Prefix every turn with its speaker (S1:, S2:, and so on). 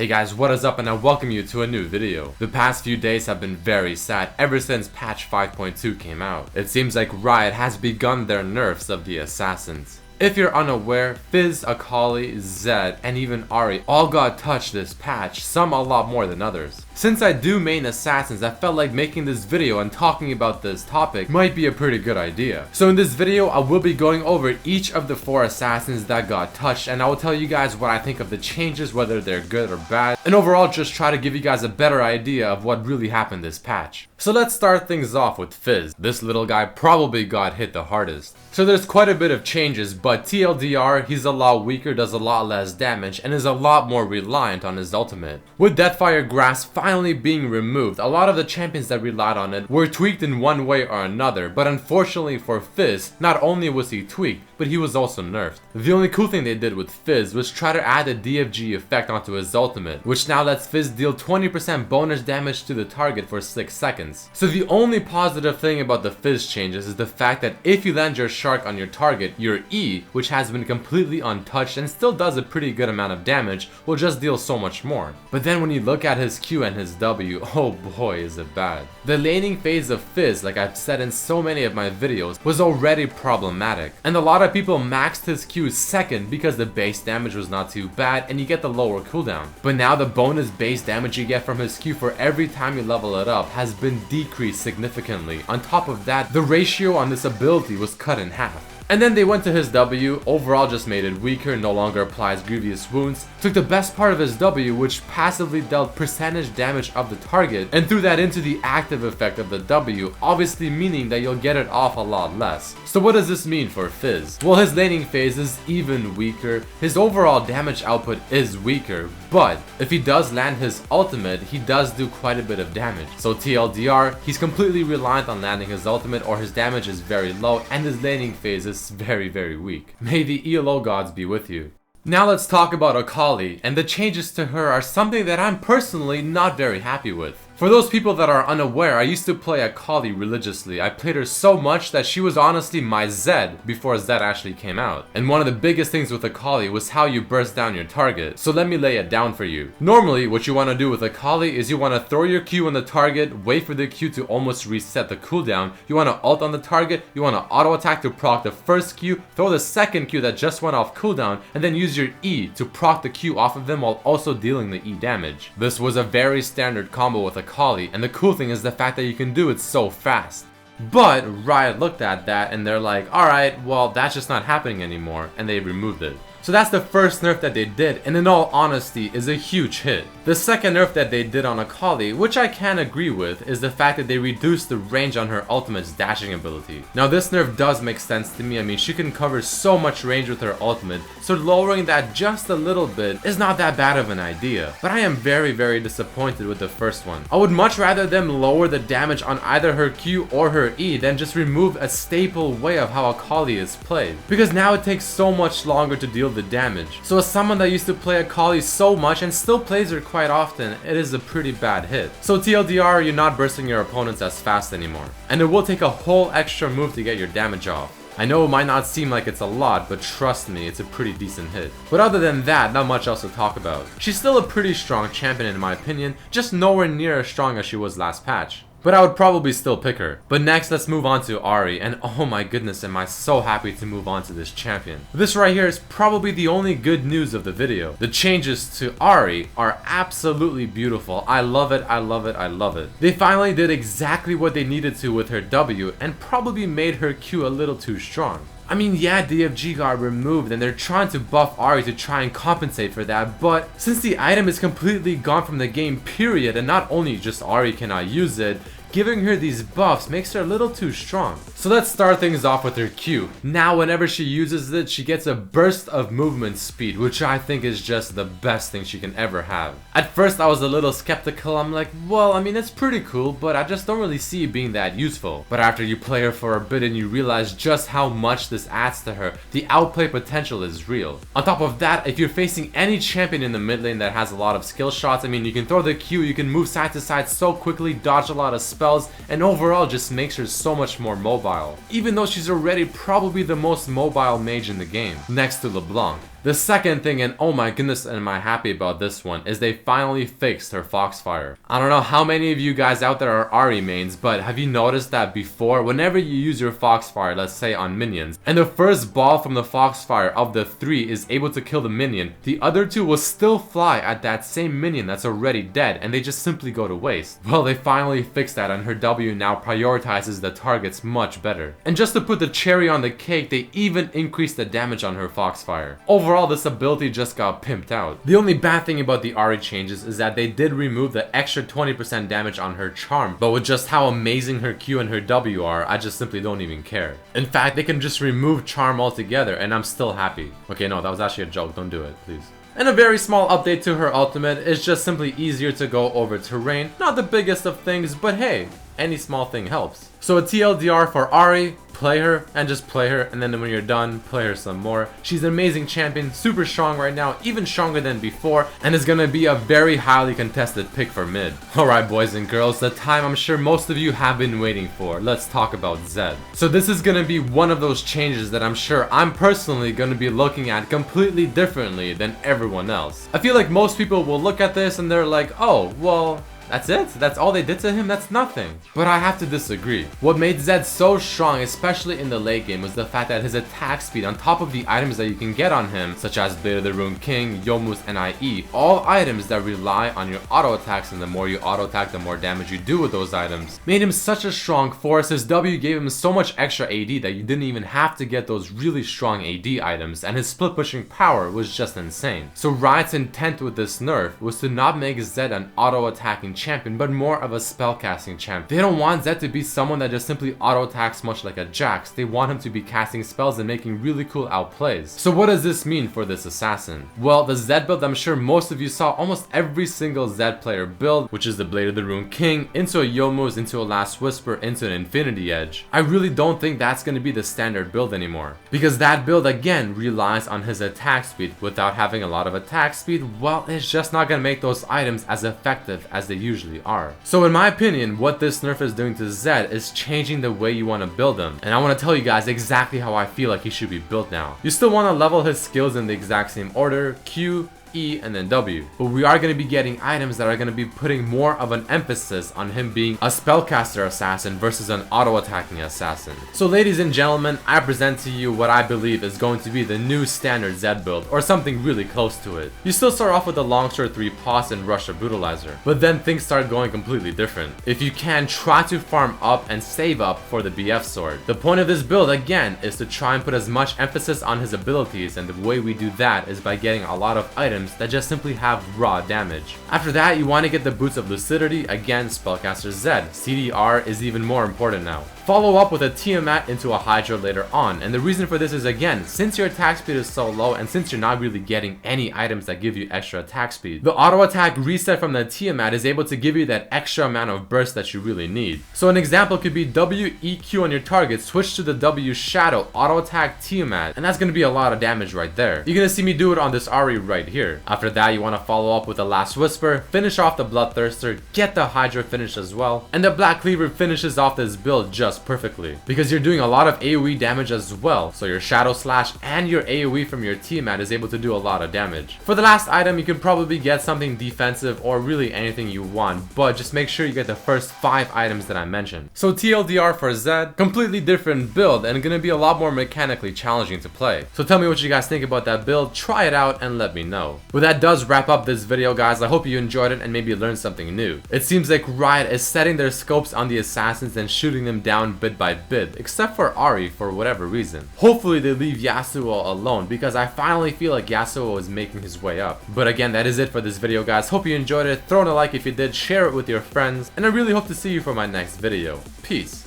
S1: Hey guys, what is up, and I welcome you to a new video. The past few days have been very sad ever since patch 5.2 came out. It seems like Riot has begun their nerfs of the assassins. If you're unaware, Fizz, Akali, Zed, and even Ahri all got touched this patch, some a lot more than others. Since I do main assassins, I felt like making this video and talking about this topic might be a pretty good idea. So in this video, I will be going over each of the 4 assassins that got touched, and I will tell you guys what I think of the changes, whether they're good or bad, and overall just try to give you guys a better idea of what really happened this patch. So let's start things off with Fizz. This little guy probably got hit the hardest. So there's quite a bit of changes, but TLDR, he's a lot weaker, does a lot less damage, and is a lot more reliant on his ultimate. With Deathfire Grasp finally being removed, a lot of the champions that relied on it were tweaked in one way or another, but unfortunately for Fizz, not only was he tweaked, but he was also nerfed. The only cool thing they did with Fizz was try to add a DFG effect onto his ultimate, which now lets Fizz deal 20% bonus damage to the target for 6 seconds. So the only positive thing about the Fizz changes is the fact that if you land your shark on your target, your E, which has been completely untouched and still does a pretty good amount of damage, will just deal so much more. But then when you look at his Q and his W, oh boy is it bad. The laning phase of Fizz, like I've said in so many of my videos, was already problematic, and a lot of people maxed his Q second because the base damage was not too bad and you get the lower cooldown. But now the bonus base damage you get from his Q for every time you level it up has been decreased significantly. On top of that, the ratio on this ability was cut in half. And then they went to his W, overall just made it weaker, no longer applies grievous wounds, took the best part of his W, which passively dealt percentage damage of the target, and threw that into the active effect of the W, obviously meaning that you'll get it off a lot less. So what does this mean for Fizz? Well, his laning phase is even weaker, his overall damage output is weaker, but if he does land his ultimate, he does do quite a bit of damage. So TLDR, he's completely reliant on landing his ultimate, or his damage is very low and his laning phase is very weak. May the ELO gods be with you. Now let's talk about Akali, and the changes to her are something that I'm personally not very happy with. For those people that are unaware, I used to play Akali religiously. I played her so much that she was honestly my Zed before Zed actually came out. And one of the biggest things with Akali was how you burst down your target. So let me lay it down for you. Normally, what you want to do with Akali is you want to throw your Q on the target, wait for the Q to almost reset the cooldown, you want to ult on the target, you want to auto attack to proc the first Q, throw the second Q that just went off cooldown, and then use your E to proc the Q off of them while also dealing the E damage. This was a very standard combo with Akali, and the cool thing is the fact that you can do it so fast. But Riot looked at that and they're like, alright, well that's just not happening anymore, and they removed it. So that's the first nerf that they did, and in all honesty is a huge hit. The second nerf that they did on Akali, which I can agree with, is the fact that they reduced the range on her ultimate's dashing ability. Now this nerf does make sense to me. I mean, she can cover so much range with her ultimate, so lowering that just a little bit is not that bad of an idea. But I am very disappointed with the first one. I would much rather them lower the damage on either her Q or her E than just remove a staple way of how Akali is played, because now it takes so much longer to deal the damage. So as someone that used to play Akali so much and still plays her quite often, it is a pretty bad hit. So TLDR, you're not bursting your opponents as fast anymore, and it will take a whole extra move to get your damage off. I know it might not seem like it's a lot, but trust me, it's a pretty decent hit. But other than that, not much else to talk about. She's still a pretty strong champion in my opinion, just nowhere near as strong as she was last patch. But I would probably still pick her. But next, let's move on to Ahri, and oh my goodness, am I so happy to move on to this champion. This right here is probably the only good news of the video. The changes to Ahri are absolutely beautiful. I love it, I love it, I love it. They finally did exactly what they needed to with her W, and probably made her Q a little too strong. I mean, yeah, DFG got removed and they're trying to buff Ahri to try and compensate for that, but since the item is completely gone from the game period, and not only just Ahri cannot use it, giving her these buffs makes her a little too strong. So let's start things off with her Q. Now whenever she uses it, she gets a burst of movement speed, which I think is just the best thing she can ever have. At first I was a little skeptical. I'm like, well, I mean, it's pretty cool, but I just don't really see it being that useful. But after you play her for a bit and you realize just how much this adds to her, the outplay potential is real. On top of that, if you're facing any champion in the mid lane that has a lot of skill shots, I mean, you can throw the Q, you can move side to side so quickly, dodge a lot of spells, and overall just makes her so much more mobile, even though she's already probably the most mobile mage in the game, next to LeBlanc. The second thing, and oh my goodness am I happy about this one, is they finally fixed her Foxfire. I don't know how many of you guys out there are Ahri mains, but have you noticed that before, whenever you use your Foxfire, let's say on minions, and the first ball from the Foxfire of the 3 is able to kill the minion, the other 2 will still fly at that same minion that's already dead, and they just simply go to waste. Well, they finally fixed that, and her W now prioritizes the targets much better. And just to put the cherry on the cake, they even increased the damage on her Foxfire. Overall, this ability just got pimped out. The only bad thing about the Ahri changes is that they did remove the extra 20% damage on her charm, but with just how amazing her Q and her W are, I just simply don't even care. In fact, they can just remove charm altogether and I'm still happy. Okay, no, that was actually a joke, don't do it, please. And a very small update to her ultimate is just simply easier to go over terrain. Not the biggest of things, but hey, any small thing helps. So a TLDR for Ahri, play her and just play her, and then when you're done, play her some more. She's an amazing champion, super strong right now, even stronger than before, and is gonna be a very highly contested pick for mid. Alright boys and girls, the time I'm sure most of you have been waiting for. Let's talk about Zed. So this is gonna be one of those changes that I'm sure I'm personally gonna be looking at completely differently than everyone else. I feel like most people will look at this and they're like, oh, well, that's it? That's all they did to him? That's nothing. But I have to disagree. What made Zed so strong, especially in the late game, was the fact that his attack speed on top of the items that you can get on him, such as Blade of the Rune King, Youmuu's, and IE, all items that rely on your auto attacks, and the more you auto attack, the more damage you do with those items, made him such a strong force. His W gave him so much extra AD that you didn't even have to get those really strong AD items, and his split pushing power was just insane. So Riot's intent with this nerf was to not make Zed an auto attacking champion, but more of a spellcasting champion. They don't want Zed to be someone that just simply auto attacks much like a Jax. They want him to be casting spells and making really cool outplays. So what does this mean for this assassin? Well, the Zed build, I'm sure most of you saw almost every single Zed player build, which is the Blade of the Rune King, into a Youmuu's, into a Last Whisper, into an Infinity Edge. I really don't think that's going to be the standard build anymore, because that build again relies on his attack speed. Without having a lot of attack speed, well, it's just not going to make those items as effective as they usually are. So in my opinion, what this nerf is doing to Zed is changing the way you want to build him, and I want to tell you guys exactly how I feel like he should be built now. You still want to level his skills in the exact same order: Q, E, and then W. But we are going to be getting items that are going to be putting more of an emphasis on him being a spellcaster assassin versus an auto-attacking assassin. So ladies and gentlemen, I present to you what I believe is going to be the new standard Zed build, or something really close to it. You still start off with the Longsword 3 Pos and Rush of Brutalizer, but then things start going completely different. If you can, try to farm up and save up for the BF sword. The point of this build again is to try and put as much emphasis on his abilities, and the way we do that is by getting a lot of items that just simply have raw damage. After that, you want to get the Boots of Lucidity, again spellcaster Zed. CDR is even more important now. Follow up with a Tiamat into a Hydra later on, and the reason for this is, again, since your attack speed is so low and since you're not really getting any items that give you extra attack speed, the auto attack reset from the Tiamat is able to give you that extra amount of burst that you really need. So an example could be WEQ on your target, switch to the W Shadow, auto attack Tiamat, and that's going to be a lot of damage right there. You're going to see me do it on this Ahri right here. After that, you want to follow up with the Last Whisper, finish off the Bloodthirster, get the Hydra finish as well, and the Black Cleaver finishes off this build just perfectly, because you're doing a lot of AoE damage as well, so your Shadow Slash and your AoE from your Tiamat is able to do a lot of damage. For the last item, you can probably get something defensive or really anything you want, but just make sure you get the first 5 items that I mentioned. So TLDR for Zed, completely different build and gonna be a lot more mechanically challenging to play. So tell me what you guys think about that build, try it out and let me know. Well, that does wrap up this video, guys. I hope you enjoyed it and maybe learned something new. It seems like Riot is setting their scopes on the assassins and shooting them down bit by bit, except for Ahri for whatever reason. Hopefully they leave Yasuo alone, because I finally feel like Yasuo is making his way up. But again, that is it for this video, guys. Hope you enjoyed it. Throw in a like if you did, share it with your friends, and I really hope to see you for my next video. Peace.